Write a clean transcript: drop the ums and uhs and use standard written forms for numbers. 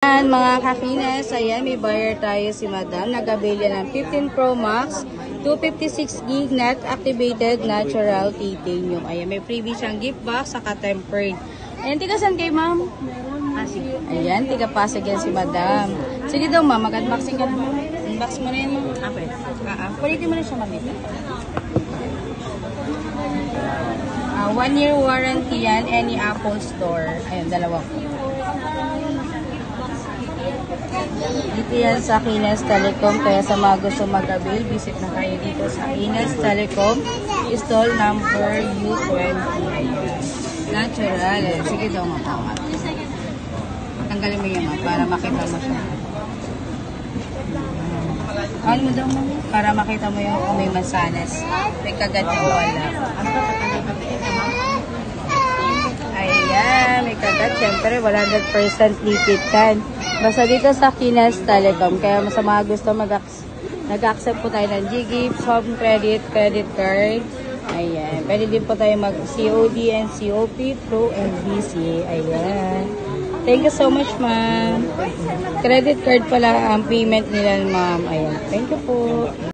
Ayan, mga kakines, ayan, may buyer tayo si Madam. Nag-avail yan ng 15 Pro Max, 256 gig net activated natural titanium. Ayan, may freebie siyang gift box, saka tempered. Ayan, tiga saan kay ma'am? Pasig. Ayan, tiga Pasig yan si Madam. Sige daw ma'am, mag-unboxing ka na ma'am. Unbox mo na yan ma'am. Pwede mo na siya ma'am ito. 1 year warranty yan, any Apple store. Ayan, dalawa po. Dito yan sa Ines Telecom, kaya sa mga gusto mag-avail, visit na kayo dito sa Ines Telecom, stall number U20. Natural. Sige daw makamat. Tanggalin mo yan para makita mo siya. Ano mo daw mo? Para makita mo yung kung may mansanas. May kagat na wala. Ayan, may kagat. Siyempre, 100% lipid kan. Basta dito sa Ines Telecom. Kaya sa mga gusto nag-accept po tayo ng G-Gift, home credit, credit card. Ayan. Pwede din po tayo mag-COD and COP, Pro and VC. Ayan. Thank you so much, ma'am. Credit card pala ang payment nila, ma'am. Ayan. Thank you po.